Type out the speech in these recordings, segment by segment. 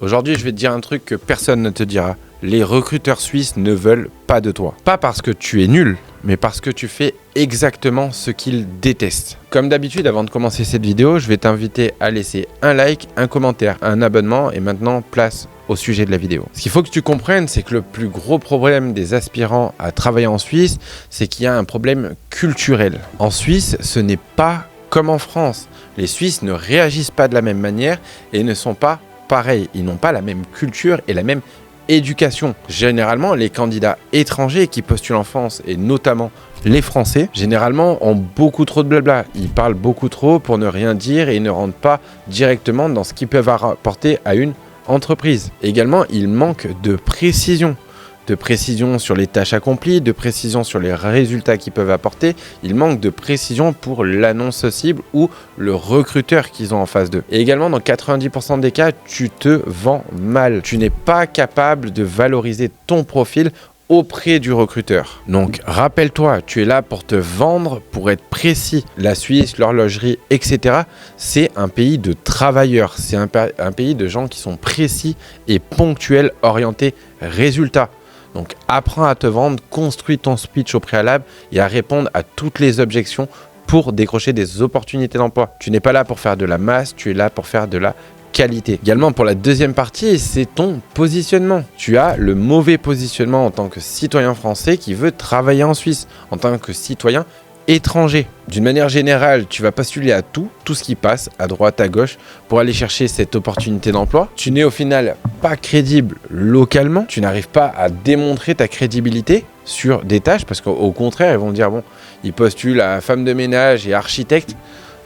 Aujourd'hui, je vais te dire un truc que personne ne te dira. Les recruteurs suisses ne veulent pas de toi. Pas parce que tu es nul, mais parce que tu fais exactement ce qu'ils détestent. Comme d'habitude, avant de commencer cette vidéo, je vais t'inviter à laisser un like, un commentaire, un abonnement et maintenant place au sujet de la vidéo. Ce qu'il faut que tu comprennes, c'est que le plus gros problème des aspirants à travailler en Suisse, c'est qu'il y a un problème culturel. En Suisse, ce n'est pas comme en France. Les Suisses ne réagissent pas de la même manière et ne sont pas pareils. Ils n'ont pas la même culture et la même éducation. Généralement, les candidats étrangers qui postulent en France, et notamment les Français, généralement ont beaucoup trop de blabla. Ils parlent beaucoup trop pour ne rien dire et ils ne rentrent pas directement dans ce qu'ils peuvent apporter à une entreprise. Également, ils manquent de précision sur les tâches accomplies, de précision sur les résultats qu'ils peuvent apporter. Il manque de précision pour l'annonce cible ou le recruteur qu'ils ont en face d'eux. Et également, dans 90% des cas, tu te vends mal. Tu n'es pas capable de valoriser ton profil auprès du recruteur. Donc, rappelle-toi, tu es là pour te vendre, pour être précis. La Suisse, l'horlogerie, etc., c'est un pays de travailleurs. C'est un pays de gens qui sont précis et ponctuels, orientés résultats. Donc, apprends à te vendre, construis ton speech au préalable et à répondre à toutes les objections pour décrocher des opportunités d'emploi. Tu n'es pas là pour faire de la masse, tu es là pour faire de la qualité. Également, pour la deuxième partie, c'est ton positionnement. Tu as le mauvais positionnement en tant que citoyen français qui veut travailler en Suisse, en tant que citoyen étranger. D'une manière générale, tu vas postuler à tout ce qui passe, à droite, à gauche, pour aller chercher cette opportunité d'emploi. Tu n'es au final pas crédible localement, tu n'arrives pas à démontrer ta crédibilité sur des tâches, parce qu'au contraire, ils vont dire, bon, ils postulent à femme de ménage et architecte,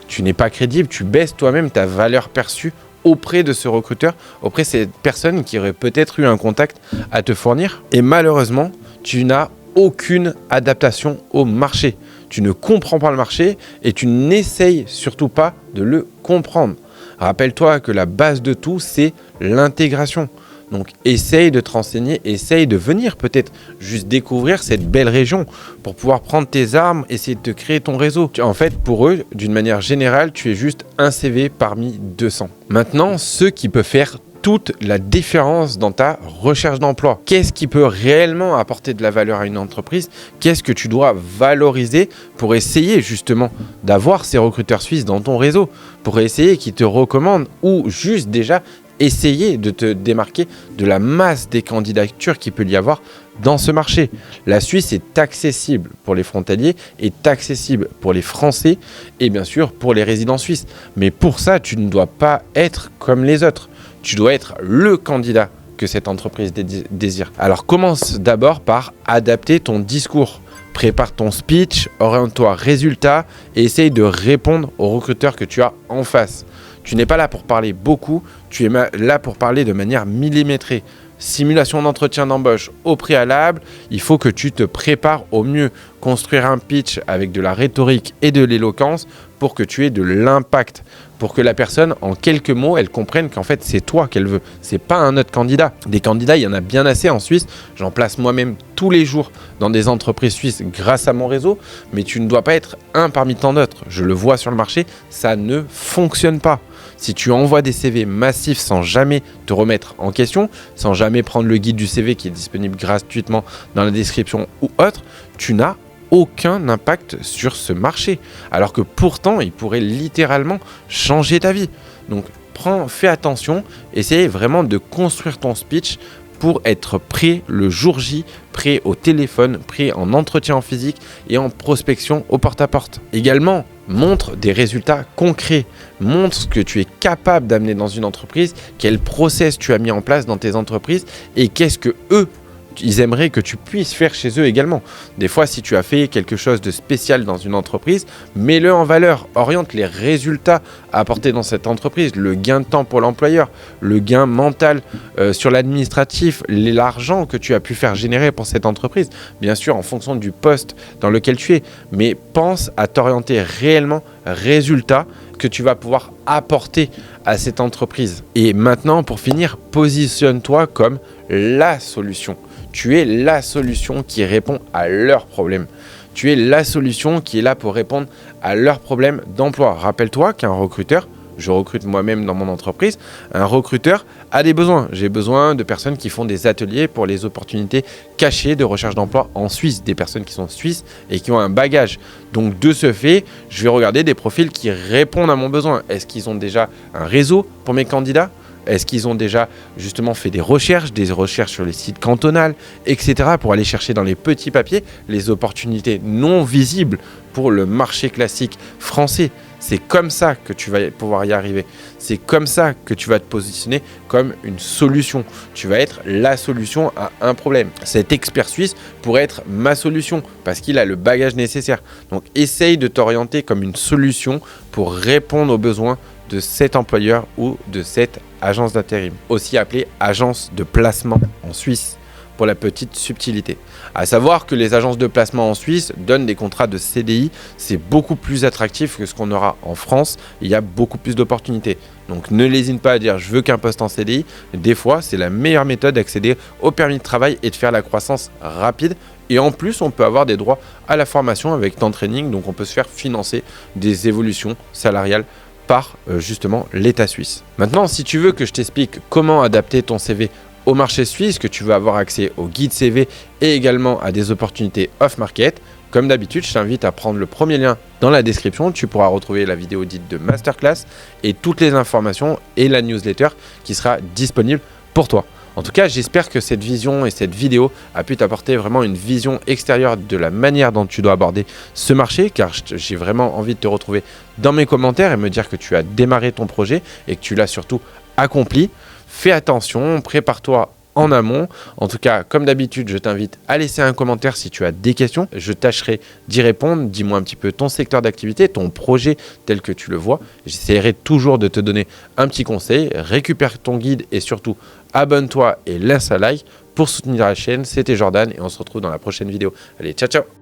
tu n'es pas crédible, tu baisses toi-même ta valeur perçue auprès de ce recruteur, auprès de cette personne qui aurait peut-être eu un contact à te fournir. Et malheureusement, tu n'as aucune adaptation au marché. Tu ne comprends pas le marché et tu n'essayes surtout pas de le comprendre. Rappelle-toi que la base de tout, c'est l'intégration. Donc, essaye de te renseigner, essaye de venir peut-être juste découvrir cette belle région pour pouvoir prendre tes armes, essayer de te créer ton réseau. En fait, pour eux, d'une manière générale, tu es juste un CV parmi 200. Maintenant, ce qui peut faire toute la différence dans ta recherche d'emploi. Qu'est-ce qui peut réellement apporter de la valeur à une entreprise? Qu'est-ce que tu dois valoriser pour essayer justement d'avoir ces recruteurs suisses dans ton réseau? Pour essayer qu'ils te recommandent ou juste déjà essayer de te démarquer de la masse des candidatures qu'il peut y avoir dans ce marché. La Suisse est accessible pour les frontaliers, est accessible pour les Français et bien sûr pour les résidents suisses. Mais pour ça, tu ne dois pas être comme les autres. Tu dois être le candidat que cette entreprise désire. Alors commence d'abord par adapter ton discours. Prépare ton speech, oriente-toi résultat et essaye de répondre aux recruteurs que tu as en face. Tu n'es pas là pour parler beaucoup, tu es là pour parler de manière millimétrée. Simulation d'entretien d'embauche au préalable, il faut que tu te prépares au mieux. Construire un pitch avec de la rhétorique et de l'éloquence pour que tu aies de l'impact. Pour que la personne, en quelques mots, elle comprenne qu'en fait, c'est toi qu'elle veut. C'est pas un autre candidat. Des candidats, il y en a bien assez en Suisse. J'en place moi-même tous les jours dans des entreprises suisses grâce à mon réseau. Mais tu ne dois pas être un parmi tant d'autres. Je le vois sur le marché, ça ne fonctionne pas. Si tu envoies des CV massifs sans jamais te remettre en question, sans jamais prendre le guide du CV qui est disponible gratuitement dans la description ou autre, tu n'as aucun impact sur ce marché. Alors que pourtant, il pourrait littéralement changer ta vie. Donc, fais attention, essaye vraiment de construire ton speech pour être prêt le jour J, prêt au téléphone, prêt en entretien en physique et en prospection au porte-à-porte. Également, montre des résultats concrets. Montre ce que tu es capable d'amener dans une entreprise, quel process tu as mis en place dans tes entreprises et qu'est-ce que eux, ils aimeraient que tu puisses faire chez eux également. Des fois, si tu as fait quelque chose de spécial dans une entreprise, mets-le en valeur, oriente les résultats à apporter dans cette entreprise, le gain de temps pour l'employeur, le gain mental sur l'administratif, l'argent que tu as pu faire générer pour cette entreprise, bien sûr en fonction du poste dans lequel tu es, mais pense à t'orienter réellement résultats que tu vas pouvoir apporter à cette entreprise. Et maintenant, pour finir, positionne-toi comme la solution. Tu es la solution qui répond à leurs problèmes. Tu es la solution qui est là pour répondre à leurs problèmes d'emploi. Rappelle-toi qu'un recruteur, je recrute moi-même dans mon entreprise, un recruteur a des besoins. J'ai besoin de personnes qui font des ateliers pour les opportunités cachées de recherche d'emploi en Suisse, des personnes qui sont suisses et qui ont un bagage. Donc de ce fait, je vais regarder des profils qui répondent à mon besoin. Est-ce qu'ils ont déjà un réseau pour mes candidats ? Est-ce qu'ils ont déjà justement fait des recherches sur les sites cantonales, etc. pour aller chercher dans les petits papiers les opportunités non visibles pour le marché classique français. C'est comme ça que tu vas pouvoir y arriver. C'est comme ça que tu vas te positionner comme une solution. Tu vas être la solution à un problème. Cet expert suisse pourrait être ma solution parce qu'il a le bagage nécessaire. Donc essaye de t'orienter comme une solution pour répondre aux besoins de cet employeur ou de cette agence d'intérim, aussi appelée agence de placement en Suisse, pour la petite subtilité. À savoir que les agences de placement en Suisse donnent des contrats de CDI, c'est beaucoup plus attractif que ce qu'on aura en France, il y a beaucoup plus d'opportunités. Donc ne lésine pas à dire je veux qu'un poste en CDI, des fois c'est la meilleure méthode d'accéder au permis de travail et de faire la croissance rapide. Et en plus, on peut avoir des droits à la formation avec temps de training, donc on peut se faire financer des évolutions salariales par justement l'État suisse. Maintenant, si tu veux que je t'explique comment adapter ton CV au marché suisse, que tu veux avoir accès au guide CV et également à des opportunités off-market, comme d'habitude, je t'invite à prendre le premier lien dans la description. Tu pourras retrouver la vidéo dite de masterclass et toutes les informations et la newsletter qui sera disponible pour toi. En tout cas, j'espère que cette vision et cette vidéo a pu t'apporter vraiment une vision extérieure de la manière dont tu dois aborder ce marché, car j'ai vraiment envie de te retrouver dans mes commentaires et me dire que tu as démarré ton projet et que tu l'as surtout accompli. Fais attention, prépare-toi en amont. En tout cas, comme d'habitude, je t'invite à laisser un commentaire si tu as des questions. Je tâcherai d'y répondre. Dis-moi un petit peu ton secteur d'activité, ton projet tel que tu le vois. J'essaierai toujours de te donner un petit conseil. Récupère ton guide et surtout, abonne-toi et laisse un like pour soutenir la chaîne. C'était Jordan et on se retrouve dans la prochaine vidéo. Allez, ciao, ciao!